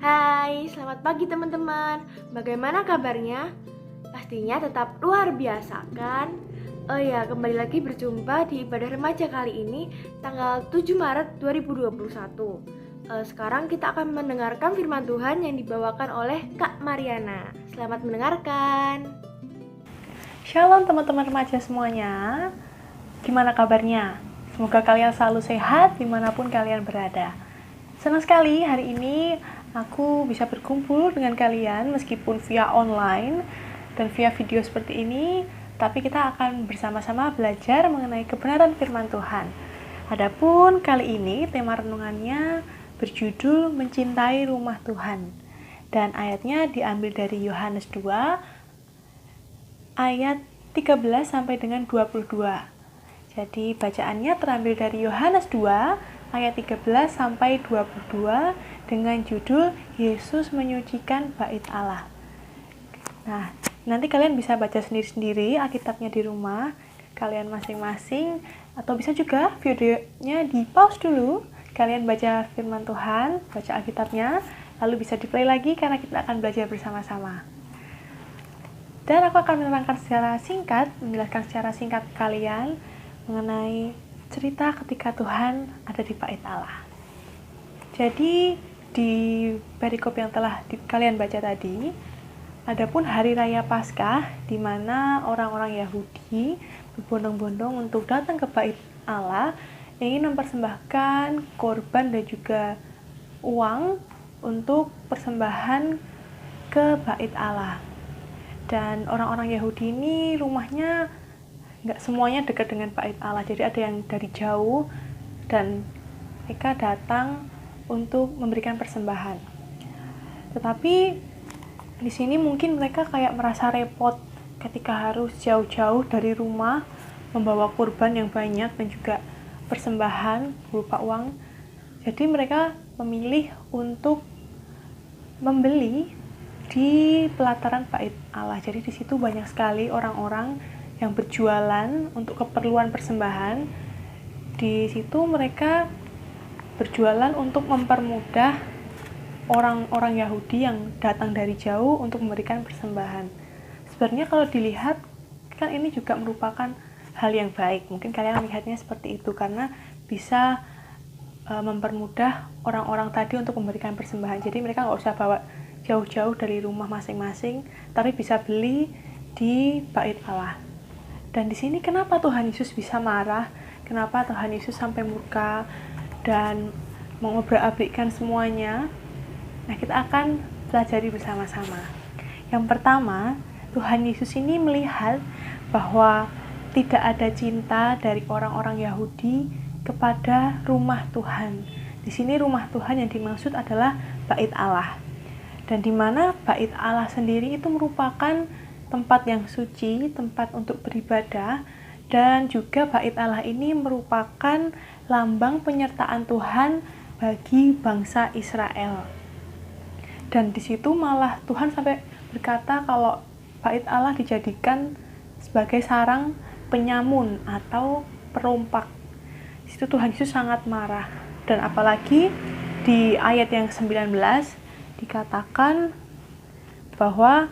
Hai, selamat pagi teman-teman. Bagaimana kabarnya? Pastinya tetap luar biasa kan? Oh ya, kembali lagi berjumpa di ibadah remaja kali ini tanggal 7 Maret 2021. Sekarang kita akan mendengarkan firman Tuhan yang dibawakan oleh Kak Mariana. Selamat mendengarkan. Shalom teman-teman remaja semuanya. Gimana kabarnya? Semoga kalian selalu sehat dimanapun kalian berada. Senang sekali hari ini aku bisa berkumpul dengan kalian meskipun via online dan via video seperti ini, tapi kita akan bersama-sama belajar mengenai kebenaran firman Tuhan. Adapun kali ini tema renungannya berjudul Mencintai Rumah Tuhan. Dan ayatnya diambil dari Yohanes 2 ayat 13 sampai dengan 22. Jadi bacaannya terambil dari Yohanes 2 ayat 13 sampai 22 dengan judul Yesus menyucikan bait Allah. Nah, nanti kalian bisa baca sendiri-sendiri Alkitabnya di rumah kalian masing-masing, atau bisa juga videonya di pause dulu, kalian baca firman Tuhan, baca Alkitabnya, lalu bisa di play lagi karena kita akan belajar bersama-sama. Dan aku akan menerangkan secara singkat, menjelaskan secara singkat ke kalian mengenai cerita ketika Tuhan ada di bait Allah. Jadi di perikop yang telah kalian baca tadi, adapun hari raya Paskah di mana orang-orang Yahudi berbondong-bondong untuk datang ke bait Allah, ingin mempersembahkan korban dan juga uang untuk persembahan ke bait Allah. Dan orang-orang Yahudi ini rumahnya nggak semuanya dekat dengan bait Allah, jadi ada yang dari jauh dan mereka datang untuk memberikan persembahan. Tetapi di sini mungkin mereka kayak merasa repot ketika harus jauh-jauh dari rumah membawa kurban yang banyak dan juga persembahan berupa uang. Jadi mereka memilih untuk membeli di pelataran bait Allah. Jadi di situ banyak sekali orang-orang yang berjualan untuk keperluan persembahan. Di situ mereka berjualan untuk mempermudah orang-orang Yahudi yang datang dari jauh untuk memberikan persembahan. Sebenarnya kalau dilihat kan ini juga merupakan hal yang baik. Mungkin kalian melihatnya seperti itu karena bisa mempermudah orang-orang tadi untuk memberikan persembahan. Jadi mereka nggak usah bawa jauh-jauh dari rumah masing-masing, tapi bisa beli di bait Allah. Dan di sini kenapa Tuhan Yesus bisa marah? Kenapa Tuhan Yesus sampai murka dan mengobrak-ablikkan semuanya? Nah, kita akan pelajari bersama-sama. Yang pertama, Tuhan Yesus ini melihat bahwa tidak ada cinta dari orang-orang Yahudi kepada rumah Tuhan. Di sini rumah Tuhan yang dimaksud adalah bait Allah. Dan di mana bait Allah sendiri itu merupakan tempat yang suci, tempat untuk beribadah, dan juga bait Allah ini merupakan lambang penyertaan Tuhan bagi bangsa Israel. Dan di situ malah Tuhan sampai berkata kalau bait Allah dijadikan sebagai sarang penyamun atau perompak. Di situ Tuhan Yesus sangat marah. Dan apalagi di ayat yang 19 dikatakan bahwa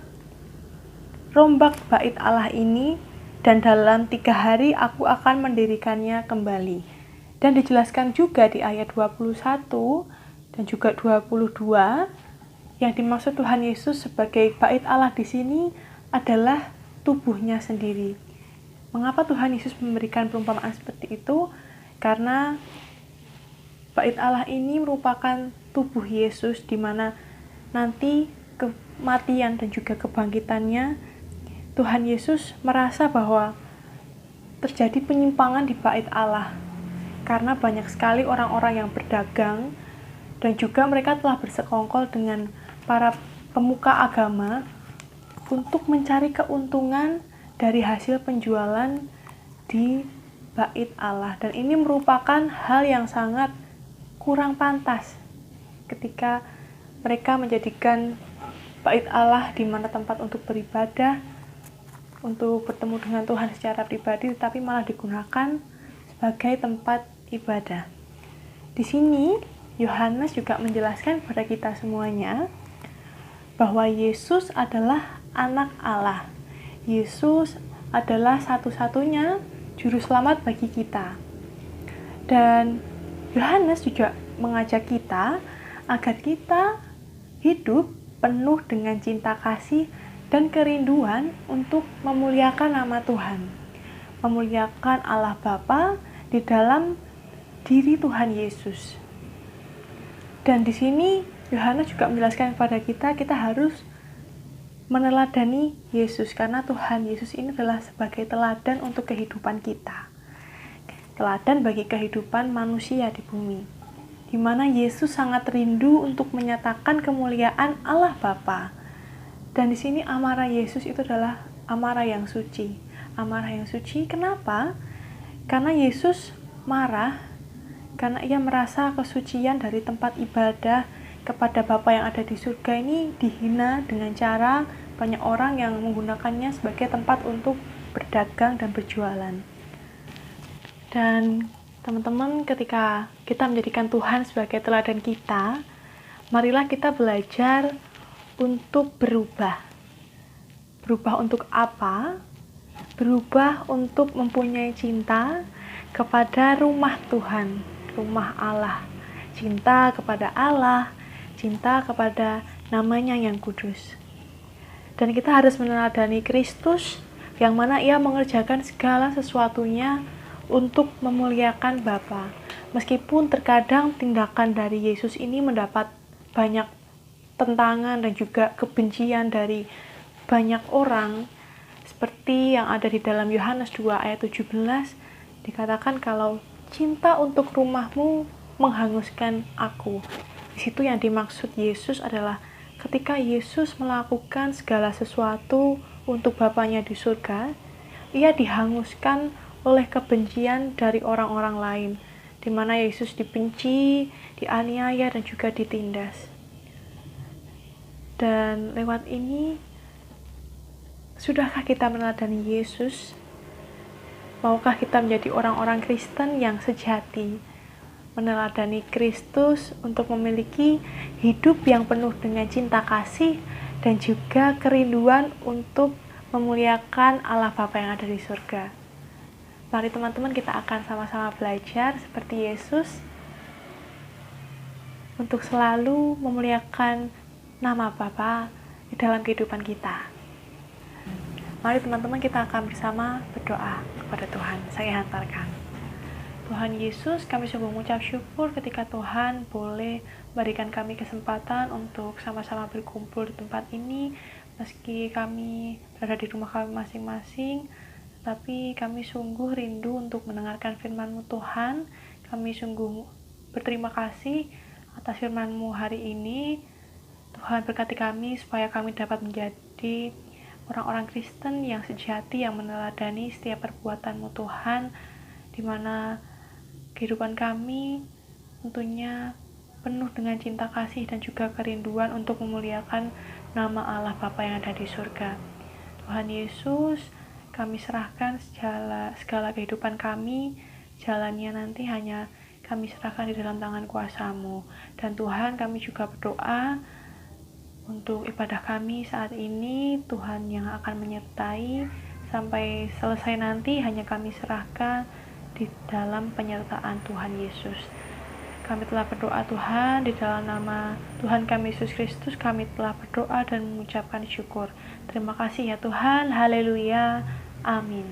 rombak bait Allah ini dan dalam 3 hari aku akan mendirikannya kembali. Dan dijelaskan juga di ayat 21 dan juga 22 yang dimaksud Tuhan Yesus sebagai bait Allah di sini adalah tubuhnya sendiri. Mengapa Tuhan Yesus memberikan perumpamaan seperti itu? Karena bait Allah ini merupakan tubuh Yesus di mana nanti kematian dan juga kebangkitannya Tuhan Yesus merasa bahwa terjadi penyimpangan di bait Allah karena banyak sekali orang-orang yang berdagang dan juga mereka telah bersekongkol dengan para pemuka agama untuk mencari keuntungan dari hasil penjualan di bait Allah. Dan ini merupakan hal yang sangat kurang pantas ketika mereka menjadikan bait Allah di mana tempat untuk beribadah, untuk bertemu dengan Tuhan secara pribadi, tetapi malah digunakan sebagai tempat ibadah. Di sini Yohanes juga menjelaskan kepada kita semuanya bahwa Yesus adalah anak Allah. Yesus adalah satu-satunya juru selamat bagi kita. Dan Yohanes juga mengajak kita agar kita hidup penuh dengan cinta kasih dan kerinduan untuk memuliakan nama Tuhan. Memuliakan Allah Bapa di dalam diri Tuhan Yesus. Dan di sini Yohanes juga menjelaskan kepada kita, kita harus meneladani Yesus, karena Tuhan Yesus ini adalah sebagai teladan untuk kehidupan kita. Teladan bagi kehidupan manusia di bumi, di mana Yesus sangat rindu untuk menyatakan kemuliaan Allah Bapa. Dan di sini amarah Yesus itu adalah amarah yang suci. Amarah yang suci, kenapa? Karena Yesus marah karena ia merasa kesucian dari tempat ibadah kepada Bapa yang ada di surga ini dihina dengan cara banyak orang yang menggunakannya sebagai tempat untuk berdagang dan berjualan. Dan teman-teman, ketika kita menjadikan Tuhan sebagai teladan kita, marilah kita belajar untuk berubah. Berubah untuk apa? Berubah untuk mempunyai cinta kepada rumah Tuhan, rumah Allah. Cinta kepada Allah, cinta kepada namanya yang kudus. Dan kita harus meneladani Kristus yang mana ia mengerjakan segala sesuatunya untuk memuliakan Bapa. Meskipun terkadang tindakan dari Yesus ini mendapat banyak tentangan dan juga kebencian dari banyak orang, seperti yang ada di dalam Yohanes 2 ayat 17, dikatakan kalau cinta untuk rumahmu menghanguskan aku. Di situ yang dimaksud Yesus adalah ketika Yesus melakukan segala sesuatu untuk Bapanya di surga, ia dihanguskan oleh kebencian dari orang-orang lain, di mana Yesus dibenci, dianiaya, dan juga ditindas. Dan lewat ini, sudahkah kita meneladani Yesus? Maukah kita menjadi orang-orang Kristen yang sejati, meneladani Kristus untuk memiliki hidup yang penuh dengan cinta kasih dan juga kerinduan untuk memuliakan Allah Bapa yang ada di surga. Mari teman-teman, kita akan sama-sama belajar seperti Yesus untuk selalu memuliakan nama Bapa di dalam kehidupan kita. Mari teman-teman, kita akan bersama berdoa kepada Tuhan. Saya hantarkan. Tuhan Yesus, kami sungguh mengucap syukur ketika Tuhan boleh memberikan kami kesempatan untuk sama-sama berkumpul di tempat ini. Meski kami berada di rumah kami masing-masing, tapi kami sungguh rindu untuk mendengarkan firman-Mu Tuhan. Kami sungguh berterima kasih atas firman-Mu hari ini. Tuhan, berkati kami supaya kami dapat menjadi orang-orang Kristen yang sejati, yang meneladani setiap perbuatan-Mu Tuhan, di mana kehidupan kami tentunya penuh dengan cinta kasih dan juga kerinduan untuk memuliakan nama Allah Bapa yang ada di surga. Tuhan Yesus, kami serahkan segala kehidupan kami, jalannya nanti hanya kami serahkan di dalam tangan kuasa-Mu. Dan Tuhan, kami juga berdoa untuk ibadah kami saat ini, Tuhan yang akan menyertai sampai selesai nanti hanya kami serahkan di dalam penyertaan Tuhan Yesus. Kami telah berdoa Tuhan, di dalam nama Tuhan kami Yesus Kristus, kami telah berdoa dan mengucapkan syukur. Terima kasih ya Tuhan, haleluya, amin.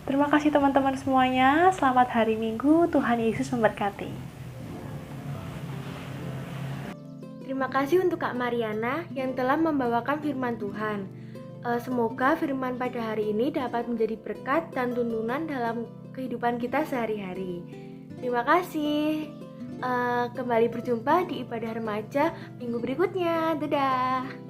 Terima kasih teman-teman semuanya, selamat hari Minggu, Tuhan Yesus memberkati. Terima kasih untuk Kak Mariana yang telah membawakan firman Tuhan. Semoga firman pada hari ini dapat menjadi berkat dan tuntunan dalam kehidupan kita sehari-hari. Terima kasih. Kembali berjumpa di ibadah remaja minggu berikutnya. Dadah.